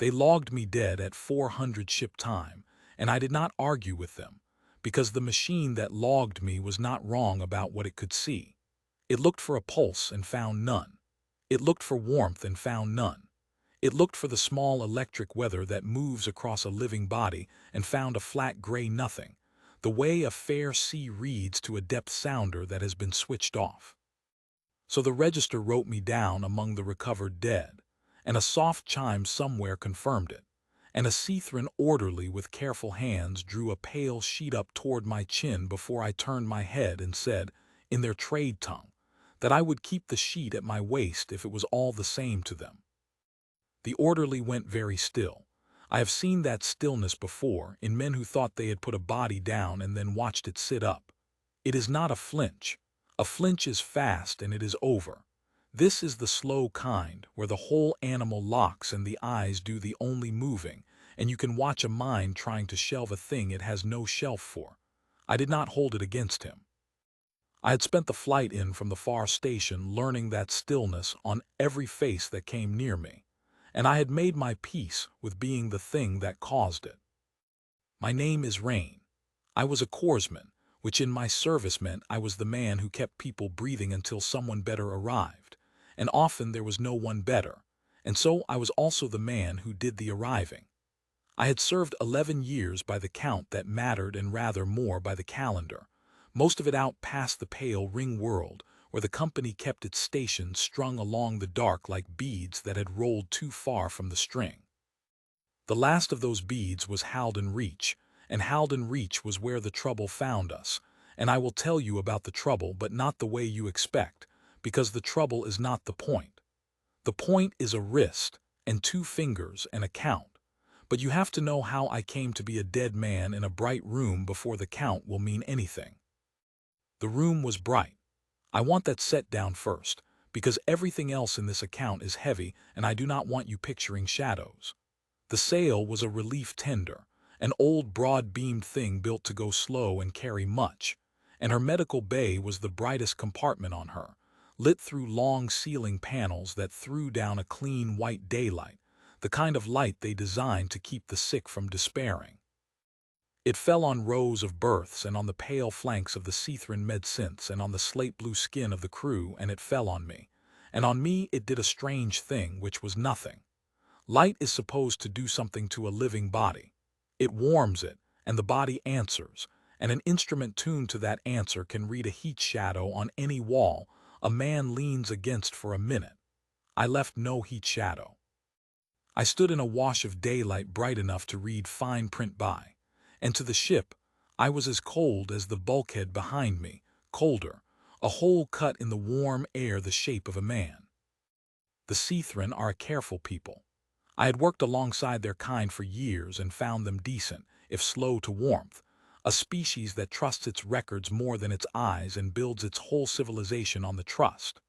They logged me dead at 400 ship time, and I did not argue with them, because the machine that logged me was not wrong about what it could see. It looked for a pulse and found none. It looked for warmth and found none. It looked for the small electric weather that moves across a living body and found a flat gray nothing, the way a fair sea reads to a depth sounder that has been switched off. So the register wrote me down among the recovered dead, and a soft chime somewhere confirmed it, and a Cethran orderly with careful hands drew a pale sheet up toward my chin before I turned my head and said, in their trade tongue, that I would keep the sheet at my waist if it was all the same to them. The orderly went very still. I have seen that stillness before in men who thought they had put a body down and then watched it sit up. It is not a flinch. A flinch is fast and it is over. This is the slow kind, where the whole animal locks and the eyes do the only moving, and you can watch a mind trying to shelve a thing it has no shelf for. I did not hold it against him. I had spent the flight in from the far station learning that stillness on every face that came near me, and I had made my peace with being the thing that caused it. My name is Rain. I was a corpsman, which in my service meant I was the man who kept people breathing until someone better arrived, and often there was no one better, and so I was also the man who did the arriving. I had served 11 years by the count that mattered and rather more by the calendar, most of it out past the pale ring world, where the company kept its stations strung along the dark like beads that had rolled too far from the string. The last of those beads was Halden Reach, and Halden Reach was where the trouble found us, and I will tell you about the trouble but not the way you expect, because the trouble is not the point. The point is a wrist, and 2 fingers, and a count, but you have to know how I came to be a dead man in a bright room before the count will mean anything. The room was bright. I want that set down first, because everything else in this account is heavy and I do not want you picturing shadows. The sail was a relief tender, an old broad-beamed thing built to go slow and carry much, and her medical bay was the brightest compartment on her, lit through long ceiling panels that threw down a clean white daylight, the kind of light they designed to keep the sick from despairing. It fell on rows of berths and on the pale flanks of the Cethran med-synths and on the slate-blue skin of the crew, and it fell on me. And on me it did a strange thing, which was nothing. Light is supposed to do something to a living body. It warms it, and the body answers, and an instrument tuned to that answer can read a heat shadow on any wall a man leans against for a minute. I left no heat shadow. I stood in a wash of daylight bright enough to read fine print by. And to the ship, I was as cold as the bulkhead behind me, colder, a hole cut in the warm air the shape of a man. The Cethran are a careful people. I had worked alongside their kind for years and found them decent, if slow to warmth, a species that trusts its records more than its eyes and builds its whole civilization on the trust.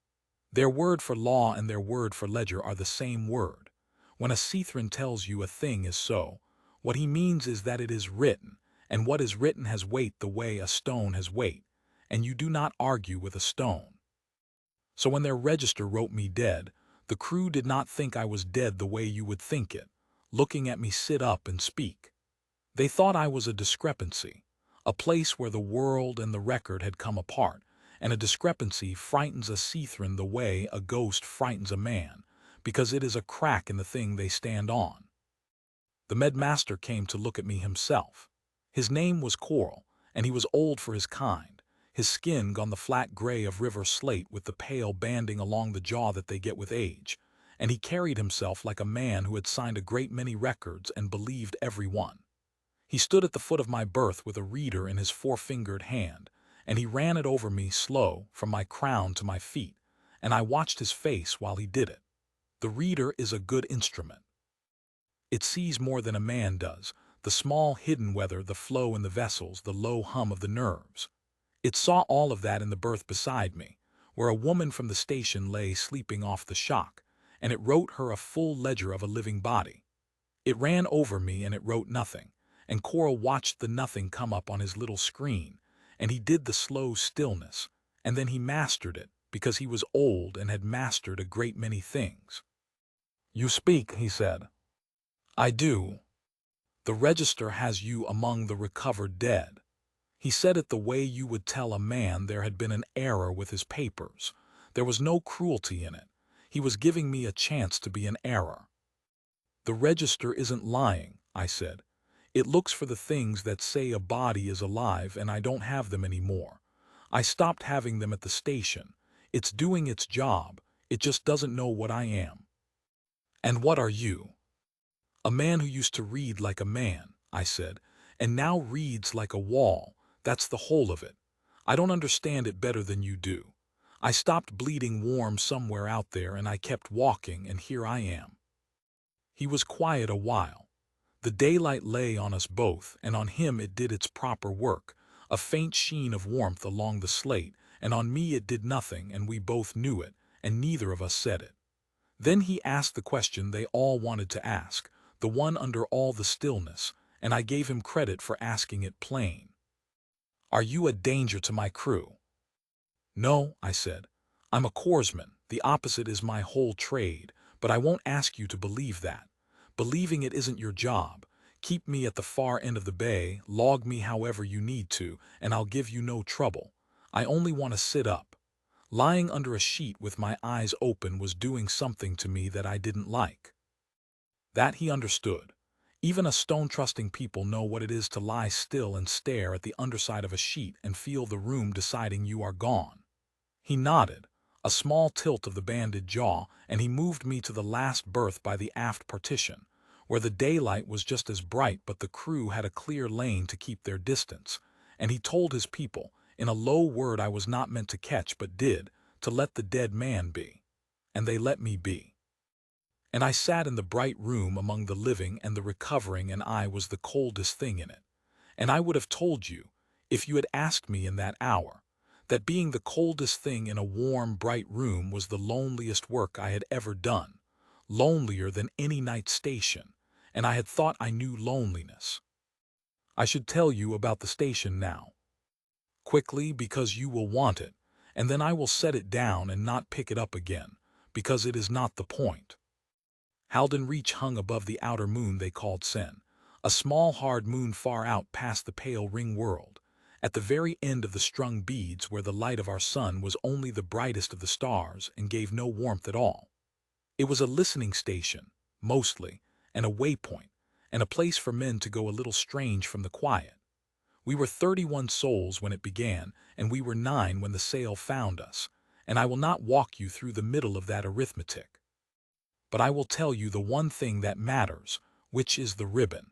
Their word for law and their word for ledger are the same word. When a Cethran tells you a thing is so, what he means is that it is written, and what is written has weight the way a stone has weight, and you do not argue with a stone. So when their register wrote me dead, the crew did not think I was dead the way you would think it, looking at me sit up and speak. They thought I was a discrepancy, a place where the world and the record had come apart, and a discrepancy frightens a Cethran the way a ghost frightens a man, because it is a crack in the thing they stand on. The medmaster came to look at me himself. His name was Coral, and he was old for his kind, his skin gone the flat gray of river slate with the pale banding along the jaw that they get with age, and he carried himself like a man who had signed a great many records and believed every one. He stood at the foot of my berth with a reader in his 4-fingered hand, and he ran it over me slow from my crown to my feet, and I watched his face while he did it. The reader is a good instrument. It sees more than a man does, the small hidden weather, the flow in the vessels, the low hum of the nerves. It saw all of that in the berth beside me, where a woman from the station lay sleeping off the shock, and it wrote her a full ledger of a living body. It ran over me and it wrote nothing, and Coral watched the nothing come up on his little screen, and he did the slow stillness, and then he mastered it, because he was old and had mastered a great many things. "You speak," he said. I do. The register has you among the recovered dead. He said it the way you would tell a man there had been an error with his papers. There was no cruelty in it. He was giving me a chance to be an error. The register isn't lying, I said. It looks for the things that say a body is alive, and I don't have them anymore. I stopped having them at the station. It's doing its job. It just doesn't know what I am. And what are you? A man who used to read like a man, I said, and now reads like a wall. That's the whole of it. I don't understand it better than you do. I stopped bleeding warm somewhere out there, and I kept walking, and here I am. He was quiet a while. The daylight lay on us both, and on him it did its proper work, a faint sheen of warmth along the slate, and on me it did nothing, and we both knew it, and neither of us said it. Then he asked the question they all wanted to ask, the one under all the stillness, and I gave him credit for asking it plain. Are you a danger to my crew? No, I said. I'm a corpsman. The opposite is my whole trade, but I won't ask you to believe that. Believing it isn't your job. Keep me at the far end of the bay, log me however you need to, and I'll give you no trouble. I only want to sit up. Lying under a sheet with my eyes open was doing something to me that I didn't like. That he understood. Even a stone-trusting people know what it is to lie still and stare at the underside of a sheet and feel the room deciding you are gone. He nodded, a small tilt of the banded jaw, and he moved me to the last berth by the aft partition, where the daylight was just as bright but the crew had a clear lane to keep their distance, and he told his people, in a low word I was not meant to catch but did, to let the dead man be. And they let me be. And I sat in the bright room among the living and the recovering, and I was the coldest thing in it. And I would have told you, if you had asked me in that hour, that being the coldest thing in a warm, bright room was the loneliest work I had ever done, lonelier than any night station, and I had thought I knew loneliness. I should tell you about the station now. Quickly, because you will want it, and then I will set it down and not pick it up again, because it is not the point. Halden Reach hung above the outer moon they called Sen, a small hard moon far out past the pale ring world, at the very end of the strung beads where the light of our sun was only the brightest of the stars and gave no warmth at all. It was a listening station, mostly, and a waypoint, and a place for men to go a little strange from the quiet. We were 31 souls when it began, and we were 9 when the sail found us, and I will not walk you through the middle of that arithmetic. But I will tell you the one thing that matters, which is the ribbon.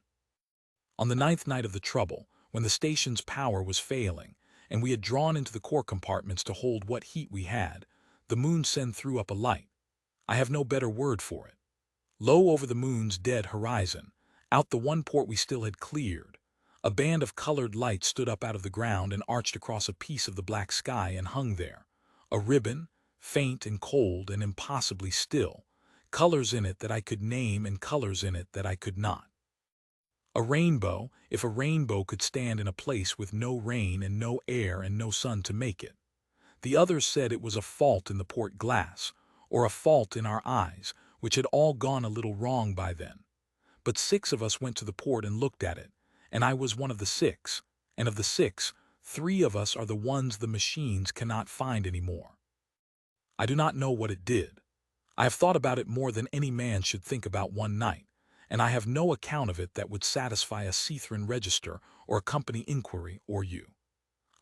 On the 9th night of the trouble, when the station's power was failing, and we had drawn into the core compartments to hold what heat we had, the moon Sen threw up a light. I have no better word for it. Low over the moon's dead horizon, out the one port we still had cleared, a band of colored light stood up out of the ground and arched across a piece of the black sky and hung there. A ribbon, faint and cold and impossibly still, colors in it that I could name and colors in it that I could not. A rainbow, if a rainbow could stand in a place with no rain and no air and no sun to make it. The others said it was a fault in the port glass, or a fault in our eyes, which had all gone a little wrong by then. But 6 of us went to the port and looked at it, and I was one of the 6, and of the 6, 3 of us are the ones the machines cannot find anymore. I do not know what it did. I have thought about it more than any man should think about one night, and I have no account of it that would satisfy a Cethran register or a company inquiry or you.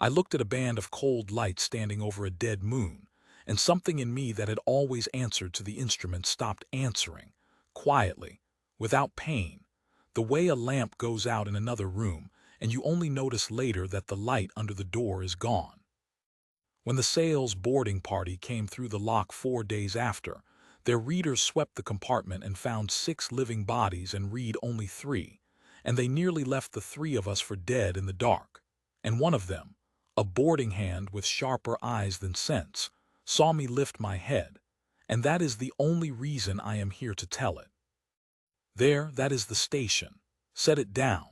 I looked at a band of cold light standing over a dead moon, and something in me that had always answered to the instrument stopped answering, quietly, without pain, the way a lamp goes out in another room, and you only notice later that the light under the door is gone. When the sail's boarding party came through the lock 4 days after, their readers swept the compartment and found 6 living bodies and Reed only 3, and they nearly left the 3 of us for dead in the dark. And one of them, a boarding hand with sharper eyes than sense, saw me lift my head, and that is the only reason I am here to tell it. There, that is the station. Set it down.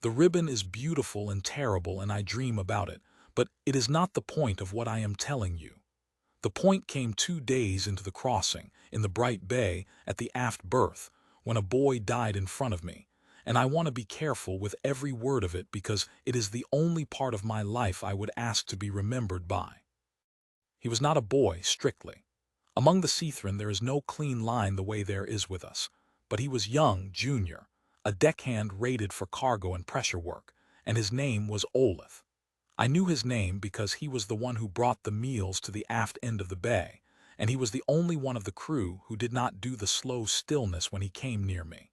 The ribbon is beautiful and terrible, and I dream about it, but it is not the point of what I am telling you. The point came 2 days into the crossing, in the bright bay, at the aft berth, when a boy died in front of me, and I want to be careful with every word of it because it is the only part of my life I would ask to be remembered by. He was not a boy, strictly. Among the Seathrin there is no clean line the way there is with us, but he was young, junior, a deckhand rated for cargo and pressure work, and his name was Olith. I knew his name because he was the one who brought the meals to the aft end of the bay, and he was the only one of the crew who did not do the slow stillness when he came near me.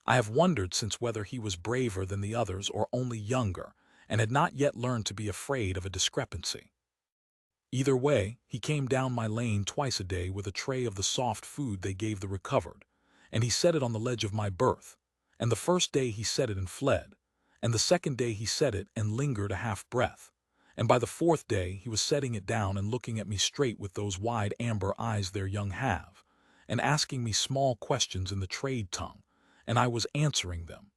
I have wondered since whether he was braver than the others or only younger, and had not yet learned to be afraid of a discrepancy. Either way, he came down my lane twice a day with a tray of the soft food they gave the recovered, and he set it on the ledge of my berth, and the first day he set it and fled, and the second day he set it and lingered a half-breath, and by the fourth day he was setting it down and looking at me straight with those wide amber eyes their young have, and asking me small questions in the trade tongue, and I was answering them.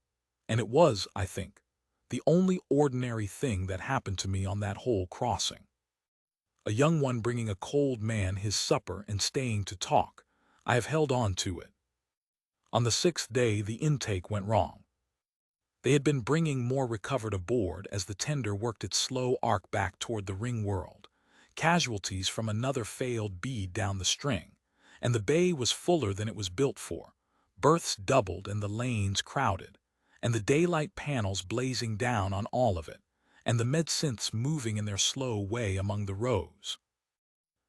And it was, I think, the only ordinary thing that happened to me on that whole crossing. A young one bringing a cold man his supper and staying to talk. I have held on to it. On the sixth day the intake went wrong. They had been bringing more recovered aboard as the tender worked its slow arc back toward the ring world, casualties from another failed bead down the string, and the bay was fuller than it was built for, berths doubled and the lanes crowded, and the daylight panels blazing down on all of it, and the med-synths moving in their slow way among the rows.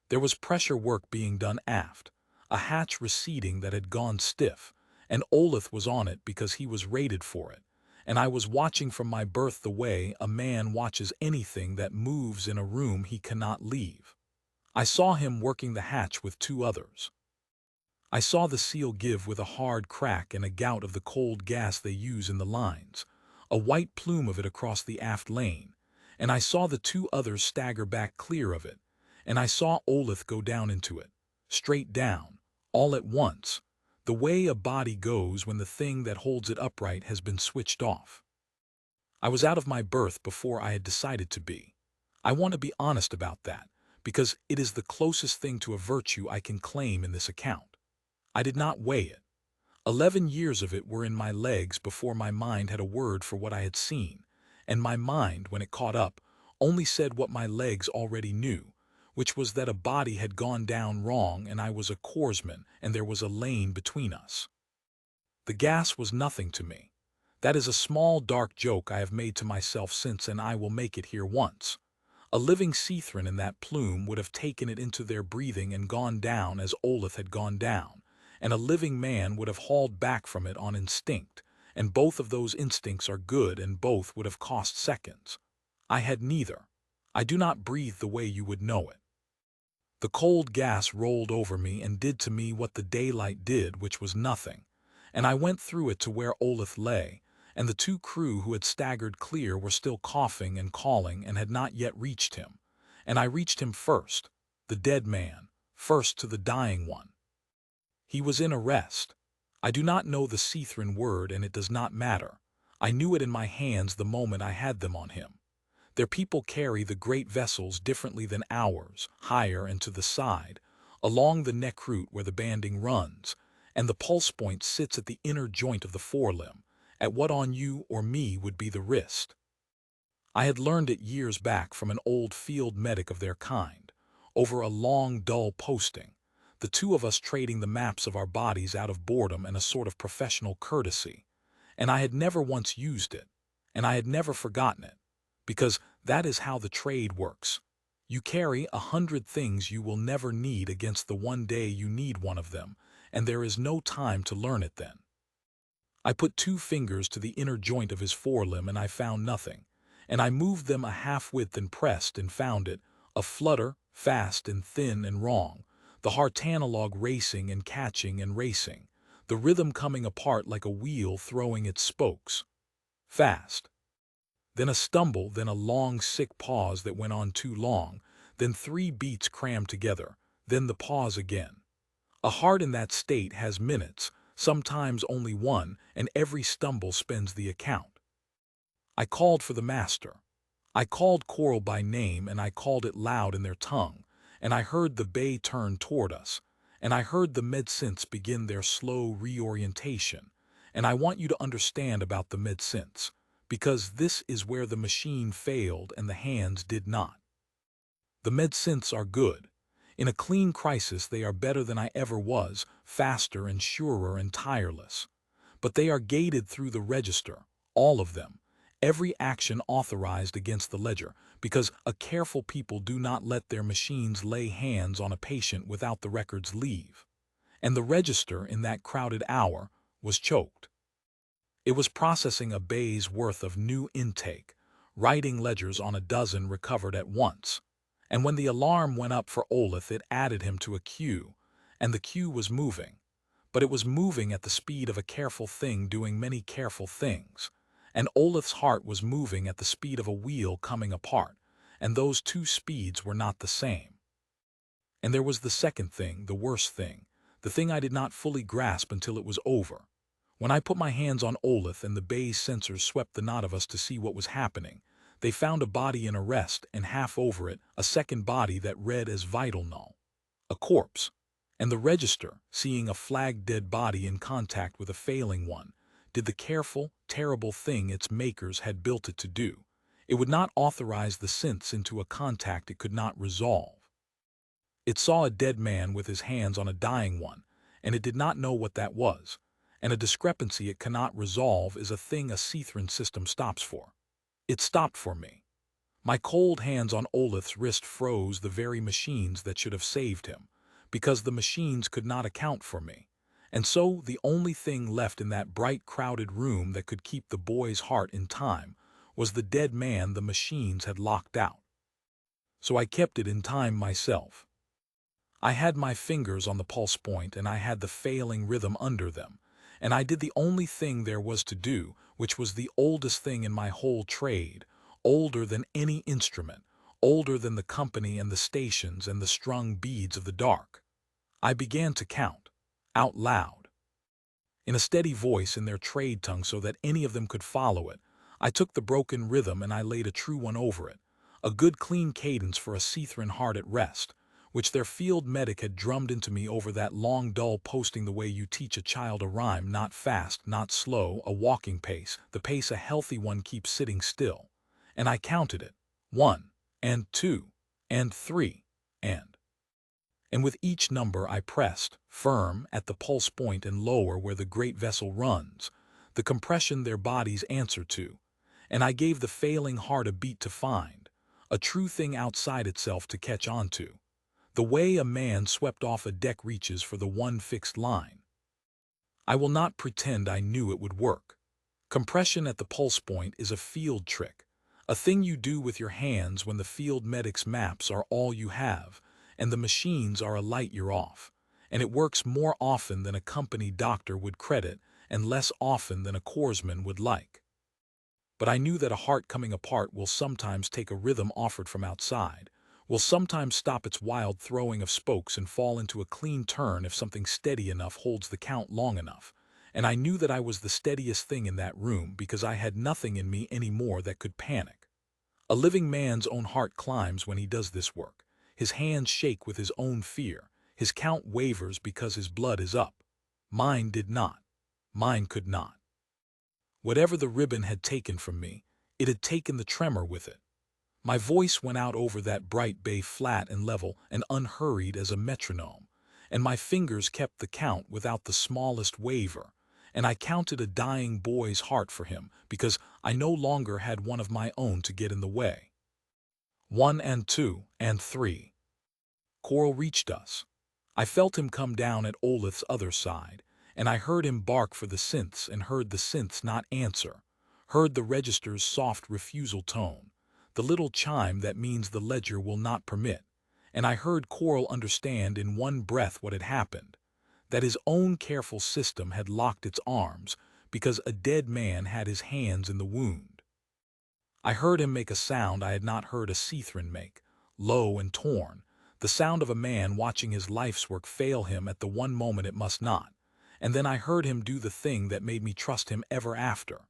There was pressure work being done aft, a hatch receding that had gone stiff, and Olith was on it because he was rated for it, and I was watching from my berth the way a man watches anything that moves in a room he cannot leave. I saw him working the hatch with two others. I saw the seal give with a hard crack and a gout of the cold gas they use in the lines, a white plume of it across the aft lane, and I saw the two others stagger back clear of it, and I saw Olith go down into it, straight down, all at once, the way a body goes when the thing that holds it upright has been switched off. I was out of my berth before I had decided to be. I want to be honest about that, because it is the closest thing to a virtue I can claim in this account. I did not weigh it. 11 years of it were in my legs before my mind had a word for what I had seen, and my mind, when it caught up, only said what my legs already knew, which was that a body had gone down wrong and I was a corsman and there was a lane between us. The gas was nothing to me. That is a small dark joke I have made to myself since, and I will make it here once. A living Seathrin in that plume would have taken it into their breathing and gone down as Olith had gone down, and a living man would have hauled back from it on instinct, and both of those instincts are good and both would have cost seconds. I had neither. I do not breathe the way you would know it. The cold gas rolled over me and did to me what the daylight did, which was nothing, and I went through it to where Olith lay, and the two crew who had staggered clear were still coughing and calling and had not yet reached him, and I reached him first, the dead man, first to the dying one. He was in arrest. I do not know the Seathrin word, and it does not matter. I knew it in my hands the moment I had them on him. Their people carry the great vessels differently than ours, higher and to the side, along the neck route where the banding runs, and the pulse point sits at the inner joint of the forelimb, at what on you or me would be the wrist. I had learned it years back from an old field medic of their kind, over a long, dull posting, the two of us trading the maps of our bodies out of boredom and a sort of professional courtesy, and I had never once used it, and I had never forgotten it, because that is how the trade works. You carry 100 things you will never need against the one day you need one of them, and there is no time to learn it then. I put 2 fingers to the inner joint of his forelimb and I found nothing, and I moved them a half-width and pressed and found it, a flutter, fast and thin and wrong, the heart analog racing and catching and racing, the rhythm coming apart like a wheel throwing its spokes. Fast. Then a stumble, then a long sick pause that went on too long, then 3 beats crammed together, then the pause again. A heart in that state has minutes, sometimes only one, and every stumble spends the account. I called for the master. I called Coral by name, and I called it loud in their tongue, and I heard the bay turn toward us, and I heard the med-synths begin their slow reorientation. And I want you to understand about the med-synths, because this is where the machine failed and the hands did not. The med-synths are good. In a clean crisis, they are better than I ever was, faster and surer and tireless. But they are gated through the register, all of them, every action authorized against the ledger, because a careful people do not let their machines lay hands on a patient without the record's leave. And the register, in that crowded hour, was choked. It was processing a bay's worth of new intake, writing ledgers on a dozen recovered at once. And when the alarm went up for Olaf, it added him to a queue, and the queue was moving. But it was moving at the speed of a careful thing doing many careful things. And Olaf's heart was moving at the speed of a wheel coming apart, and those two speeds were not the same. And there was the second thing, the worst thing, the thing I did not fully grasp until it was over. When I put my hands on Olaf and the bay's sensors swept the knot of us to see what was happening, they found a body in arrest, and half over it, a second body that read as vital null. A corpse. And the register, seeing a flagged dead body in contact with a failing one, did the careful, terrible thing its makers had built it to do. It would not authorize the synths into a contact it could not resolve. It saw a dead man with his hands on a dying one, and it did not know what that was. And a discrepancy it cannot resolve is a thing a Cethran system stops for. It stopped for me. My cold hands on Olaf's wrist froze the very machines that should have saved him, because the machines could not account for me. And so the only thing left in that bright, crowded room that could keep the boy's heart in time was the dead man the machines had locked out. So I kept it in time myself. I had my fingers on the pulse point, and I had the failing rhythm under them, and I did the only thing there was to do, which was the oldest thing in my whole trade, older than any instrument, older than the company and the stations and the strung beads of the dark. I began to count, out loud. In a steady voice in their trade tongue so that any of them could follow it, I took the broken rhythm and I laid a true one over it, a good clean cadence for a Cethran heart at rest, which their field medic had drummed into me over that long dull posting, the way you teach a child a rhyme, not fast, not slow, a walking pace, the pace a healthy one keeps sitting still. And I counted it, 1, and 2, and 3, and with each number I pressed, firm, at the pulse point and lower where the great vessel runs, the compression their bodies answer to, and I gave the failing heart a beat to find, a true thing outside itself to catch on to, the way a man swept off a deck reaches for the one fixed line. I will not pretend I knew it would work. Compression at the pulse point is a field trick, a thing you do with your hands when the field medic's maps are all you have, and the machines are a light year off, and it works more often than a company doctor would credit and less often than a corpsman would like. But I knew that a heart coming apart will sometimes take a rhythm offered from outside, will sometimes stop its wild throwing of spokes and fall into a clean turn if something steady enough holds the count long enough, and I knew that I was the steadiest thing in that room because I had nothing in me any more that could panic. A living man's own heart climbs when he does this work. His hands shake with his own fear. His count wavers because his blood is up. Mine did not. Mine could not. Whatever the ribbon had taken from me, it had taken the tremor with it. My voice went out over that bright bay flat and level and unhurried as a metronome, and my fingers kept the count without the smallest waver, and I counted a dying boy's heart for him because I no longer had one of my own to get in the way. 1 and 2 and 3. Coral reached us. I felt him come down at Olaf's other side, and I heard him bark for the synths and heard the synths not answer, heard the register's soft refusal tone, the little chime that means the ledger will not permit, and I heard Coral understand in one breath what had happened, that his own careful system had locked its arms because a dead man had his hands in the wound. I heard him make a sound I had not heard a Cethran make, low and torn, the sound of a man watching his life's work fail him at the one moment it must not, and then I heard him do the thing that made me trust him ever after.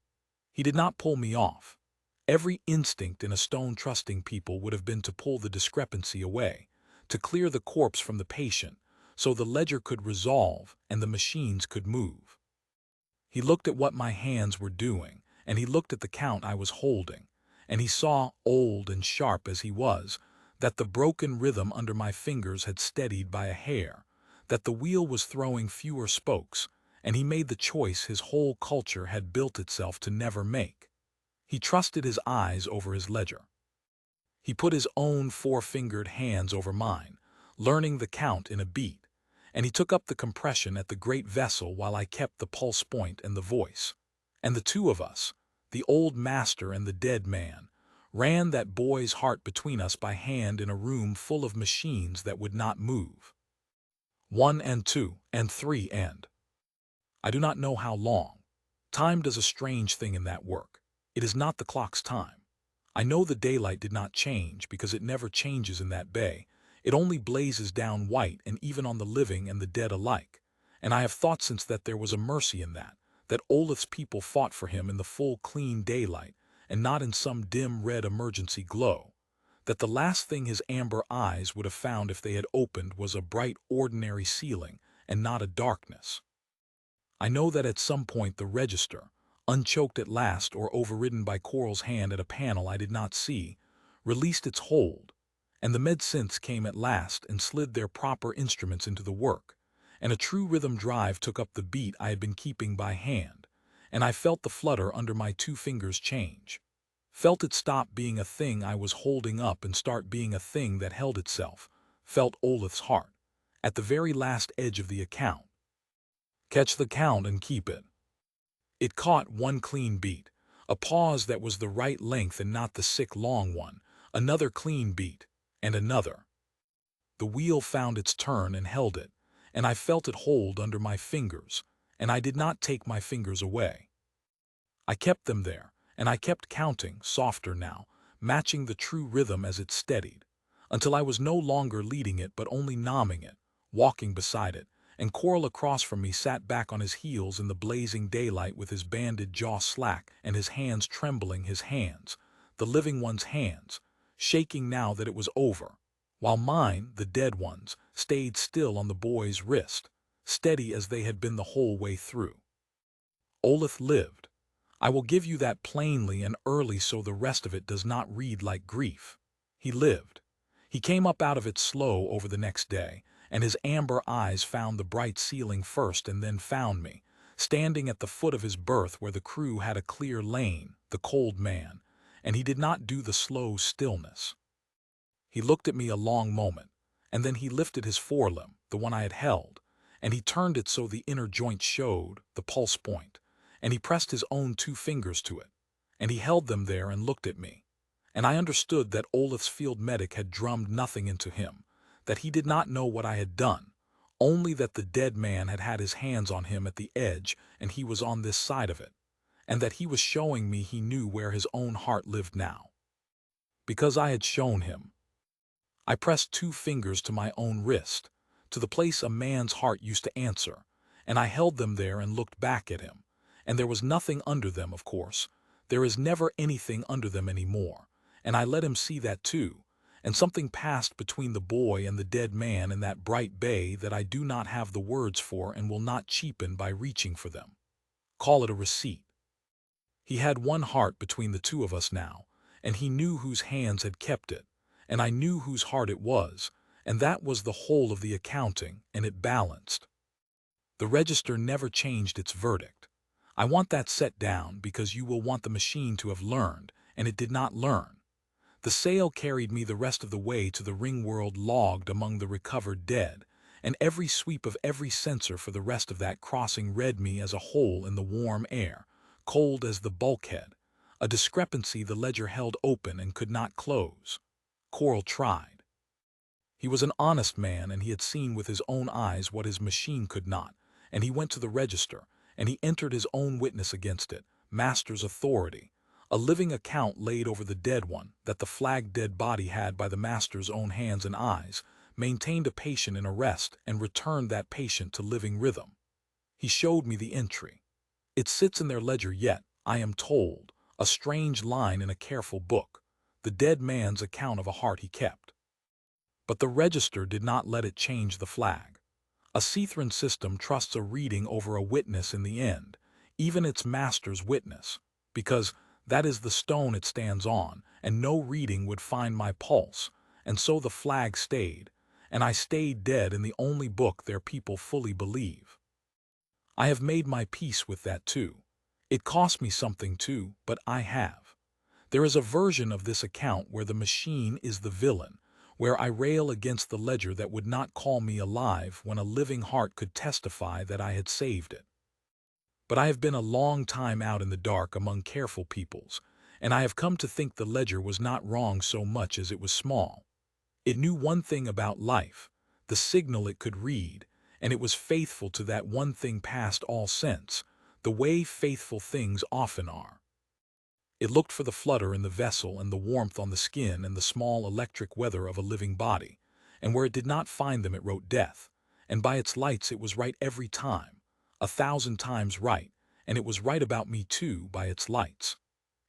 He did not pull me off. Every instinct in a stone-trusting people would have been to pull the discrepancy away, to clear the corpse from the patient, so the ledger could resolve and the machines could move. He looked at what my hands were doing, and he looked at the count I was holding, and he saw, old and sharp as he was, that the broken rhythm under my fingers had steadied by a hair, that the wheel was throwing fewer spokes, and he made the choice his whole culture had built itself to never make. He trusted his eyes over his ledger. He put his own four-fingered hands over mine, learning the count in a beat, and he took up the compression at the great vessel while I kept the pulse point and the voice. And the two of us, the old master and the dead man, ran that boy's heart between us by hand in a room full of machines that would not move. 1 and 2 and 3 and I do not know how long. Time does a strange thing in that work. It is not the clock's time. I know the daylight did not change because it never changes in that bay. It only blazes down white and even on the living and the dead alike. And I have thought since that there was a mercy in that Olaf's people fought for him in the full clean daylight and not in some dim red emergency glow. That the last thing his amber eyes would have found if they had opened was a bright ordinary ceiling and not a darkness. I know that at some point the register, unchoked at last or overridden by Coral's hand at a panel I did not see, released its hold, and the med-synths came at last and slid their proper instruments into the work, and a true rhythm drive took up the beat I had been keeping by hand, and I felt the flutter under my two fingers change. Felt it stop being a thing I was holding up and start being a thing that held itself, felt Olaf's heart, at the very last edge of the account. Catch the count and keep it. It caught one clean beat, a pause that was the right length and not the sick long one, another clean beat, and another. The wheel found its turn and held it, and I felt it hold under my fingers, and I did not take my fingers away. I kept them there, and I kept counting, softer now, matching the true rhythm as it steadied, until I was no longer leading it but only nomming it, walking beside it, and Coral across from me sat back on his heels in the blazing daylight with his banded jaw slack and his hands trembling, his hands, the living one's hands, shaking now that it was over, while mine, the dead ones, stayed still on the boy's wrist, steady as they had been the whole way through. Olaf lived. I will give you that plainly and early so the rest of it does not read like grief. He lived. He came up out of it slow over the next day, and his amber eyes found the bright ceiling first and then found me, standing at the foot of his berth where the crew had a clear lane, the cold man, and he did not do the slow stillness. He looked at me a long moment, and then he lifted his forelimb, the one I had held, and he turned it so the inner joint showed, the pulse point, and he pressed his own two fingers to it, and he held them there and looked at me, and I understood that Olaf's field medic had drummed nothing into him, that he did not know what I had done, only that the dead man had had his hands on him at the edge and he was on this side of it, and that he was showing me he knew where his own heart lived now. Because I had shown him. I pressed two fingers to my own wrist, to the place a man's heart used to answer, and I held them there and looked back at him, and there was nothing under them, of course. There is never anything under them anymore, and I let him see that too, and something passed between the boy and the dead man in that bright bay that I do not have the words for and will not cheapen by reaching for them. Call it a receipt. He had one heart between the two of us now, and he knew whose hands had kept it, and I knew whose heart it was, and that was the whole of the accounting, and it balanced. The register never changed its verdict. I want that set down because you will want the machine to have learned, and it did not learn. The sail carried me the rest of the way to the ring world logged among the recovered dead, and every sweep of every sensor for the rest of that crossing read me as a hole in the warm air, cold as the bulkhead, a discrepancy the ledger held open and could not close. Coral tried. He was an honest man, and he had seen with his own eyes what his machine could not, and he went to the register, and he entered his own witness against it, master's authority, a living account laid over the dead one that the flagged dead body had by the master's own hands and eyes, maintained a patient in arrest and returned that patient to living rhythm. He showed me the entry. It sits in their ledger yet, I am told, a strange line in a careful book, the dead man's account of a heart he kept. But the register did not let it change the flag. A Cithran system trusts a reading over a witness in the end, even its master's witness, because that is the stone it stands on, and no reading would find my pulse, and so the flag stayed, and I stayed dead in the only book their people fully believe. I have made my peace with that too. It cost me something too, but I have. There is a version of this account where the machine is the villain, where I rail against the ledger that would not call me alive when a living heart could testify that I had saved it. But I have been a long time out in the dark among careful peoples, and I have come to think the ledger was not wrong so much as it was small. It knew one thing about life, the signal it could read, and it was faithful to that one thing past all sense, the way faithful things often are. It looked for the flutter in the vessel and the warmth on the skin and the small electric weather of a living body, and where it did not find them it wrote death, and by its lights it was right every time, 1,000 times right, and it was right about me too by its lights.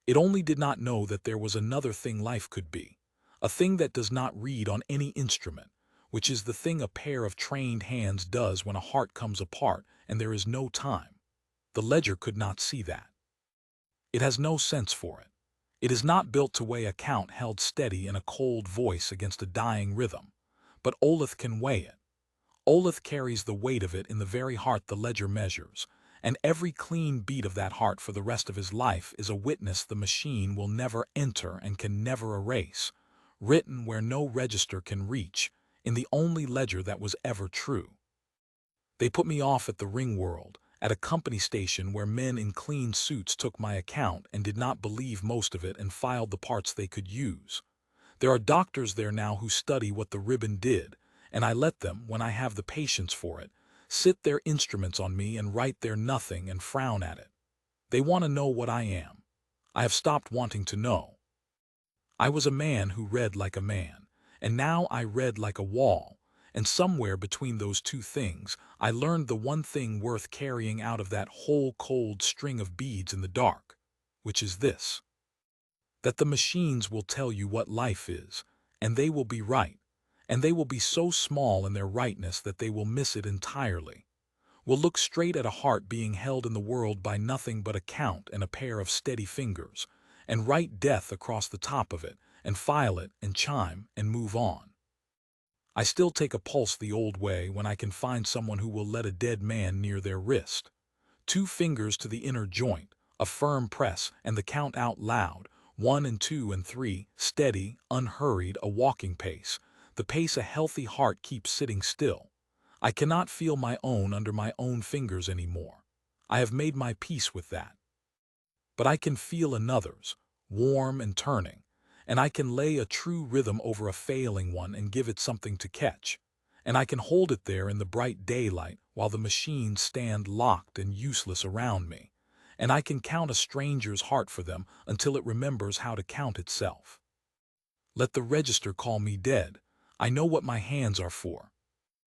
It only did not know that there was another thing life could be, a thing that does not read on any instrument, which is the thing a pair of trained hands does when a heart comes apart and there is no time. The ledger could not see that. It has no sense for it. It is not built to weigh a count held steady in a cold voice against a dying rhythm, but Olith can weigh it. Olith carries the weight of it in the very heart the ledger measures, and every clean beat of that heart for the rest of his life is a witness the machine will never enter and can never erase, written where no register can reach, in the only ledger that was ever true. They put me off at the Ring World, at a company station where men in clean suits took my account and did not believe most of it and filed the parts they could use. There are doctors there now who study what the ribbon did, and I let them, when I have the patience for it, sit their instruments on me and write their nothing and frown at it. They want to know what I am. I have stopped wanting to know. I was a man who read like a man, and now I read like a wall, and somewhere between those two things I learned the one thing worth carrying out of that whole cold string of beads in the dark, which is this: that the machines will tell you what life is, and they will be right, and they will be so small in their rightness that they will miss it entirely, will look straight at a heart being held in the world by nothing but a count and a pair of steady fingers, and write death across the top of it, and file it, and chime, and move on. I still take a pulse the old way when I can find someone who will let a dead man near their wrist. 2 fingers to the inner joint, a firm press, and the count out loud, 1 and 2 and 3, steady, unhurried, a walking pace, the pace a healthy heart keeps sitting still. I cannot feel my own under my own fingers anymore. I have made my peace with that. But I can feel another's, warm and turning, and I can lay a true rhythm over a failing one and give it something to catch, and I can hold it there in the bright daylight while the machines stand locked and useless around me, and I can count a stranger's heart for them until it remembers how to count itself. Let the register call me dead. I know what my hands are for.